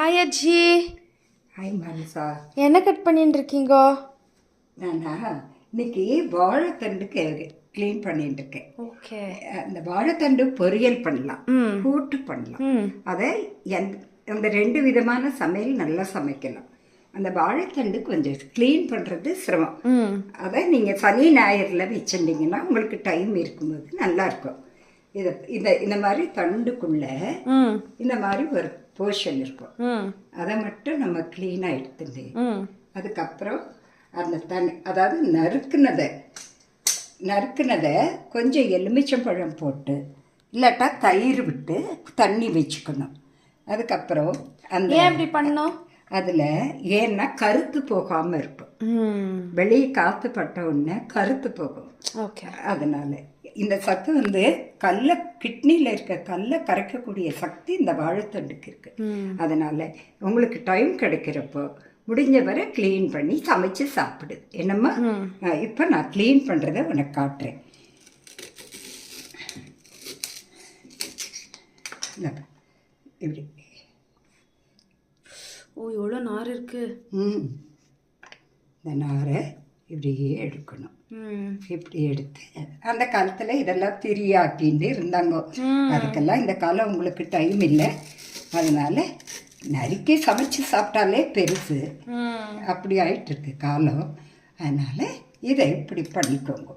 Hi அஜி. Hi Manasa. என்ன cut பண்ணிட்டு இருக்கீங்கோ? நானா இன்னைக்கு வாழைத்தண்டுக்கு க்ளீன் பண்ணிட்டு இருக்கேன். ஓகே. அந்த வாழைத்தண்டு பொரியல் பண்ணலாம், கூட்டு பண்ணலாம். அதை அந்த ரெண்டு விதமான சமையல் நல்லா சமைக்கலாம். அந்த வாழைத்தண்டு கொஞ்சம் க்ளீன் பண்ணுறது சிரமம். அதை நீங்கள் சனி ஞாயிறில் வச்சுட்டிங்கன்னா உங்களுக்கு டைம் இருக்கும்போது நல்லாயிருக்கும். இந்த மாதிரி தண்டுக்குள்ளே இந்த மாதிரி ஒரு போர்ஷன் இருக்கும். அதை மட்டும் நம்ம க்ளீனாக எடுத்துட்டு அதுக்கப்புறம் அந்த அதாவது நறுக்குனதை கொஞ்சம் எலுமிச்சம்பழம் போட்டு இல்லாட்டா தயிர் விட்டு தண்ணி வச்சுக்கணும். அதுக்கப்புறம் அந்த எப்படி பண்ணணும் அதில் ஏன்னா கருத்து போகாமல் இருக்கும். வெளியே காற்று பட்ட உடனே கருத்து போகும். ஓகே. அதனால இந்த சத்து கிட்னியில் இருக்க கல்லை கரைக்கக்கூடிய சக்தி இந்த வாழைத்தண்டுக்கு இருக்கு. அதனால உங்களுக்கு டைம் கிடைக்கிறப்போ முடிஞ்ச வரை க்ளீன் பண்ணி சமைச்சு சாப்பிடு. என்னம்மா, இப்போ நான் க்ளீன் பண்ணுறதை உனக்கு காட்டுறேன். இப்படி. ஓ, எவ்வளோ நார் இருக்கு. இந்த நாரை இப்படியே எடுக்கணும். இப்படி எடுத்து அந்த காலத்தில் இதெல்லாம் திரியாக்கிட்டு இருந்தாங்க. அதுக்கெல்லாம் இந்த காலம் உங்களுக்கு டைம் இல்லை. அதனால நறுக்கி சமைச்சு சாப்பிட்டாலே பெருசு. அப்படி ஆயிட்டு இருக்கு காலம். அதனால இதை இப்படி பண்ணிக்கோங்க.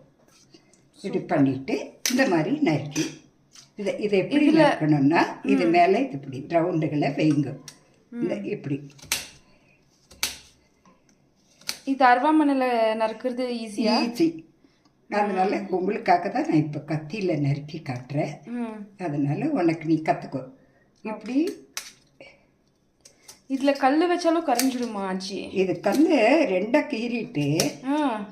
இப்படி பண்ணிட்டு இந்த மாதிரி நறுக்கி இதை எப்படி நறுக்கணும்னா இது மேலே இப்படி ரவுண்டுகளை வைங்க. இப்படி இது அருவாமனையில் நறுக்கிறது ஈஸி. அதனால உங்களுக்காக தான் நான் இப்போ கத்தியில் நறுக்கி காட்டுறேன். அதனால உனக்கு நீ கற்றுக்கோ. இப்படி இதில் கல் வச்சாலும் கரைஞ்சிடுமா ஆச்சி? இது கல் ரெண்டாக கீறிட்டு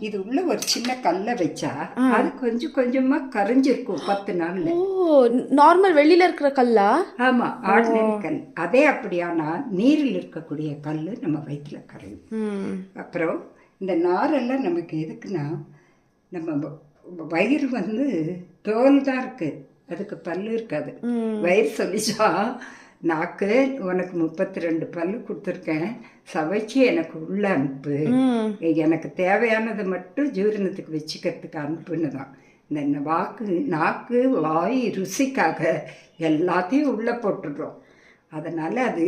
இது உள்ள ஒரு சின்ன கல்லை வச்சா அது கொஞ்சம் கொஞ்சமாக கரைஞ்சிருக்கும் 10 நாள்ல. ஓ, நார்மல் வெளியில் இருக்கிற கல்லா? ஆமாம், ஆர்டினரி கல். அதே அப்படியானா நீரில் இருக்கக்கூடிய கல் நம்ம வயிற்றுல கரையும். அப்புறம் இந்த நாரெல்லாம் நமக்கு எதுக்குன்னா, நம்ம வயிறு தோல் தான் இருக்கு, அதுக்கு பல்லு இருக்காது. வயிறு சொல்லிச்சா நாக்கு உனக்கு 32 பல்லு கொடுத்துருக்கேன், சவைச்சு எனக்கு உள்ள அனுப்பு, எனக்கு தேவையானதை மட்டும் ஜீரணத்துக்கு வச்சுக்கிறதுக்கு அனுப்புன்னு தான். இந்த நாக்கு வாய் ருசிக்காக எல்லாத்தையும் உள்ளே போட்டுடுறோம். அதனால் அது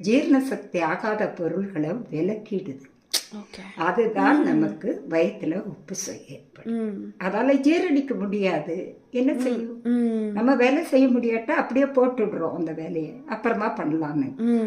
ஜீரண சக்தி ஆகாத பொருள்களை விலக்கிடுது. அதுதான் நமக்கு வயிற்றுல உப்பு ஏற்படும். அதால ஜீரணிக்க முடியாது. என்ன செய்யும்? நம்ம வேலை செய்ய முடியாட்டா அப்படியே போட்டுடுறோம் அந்த வேலையை, அப்புறமா பண்ணலான்னு.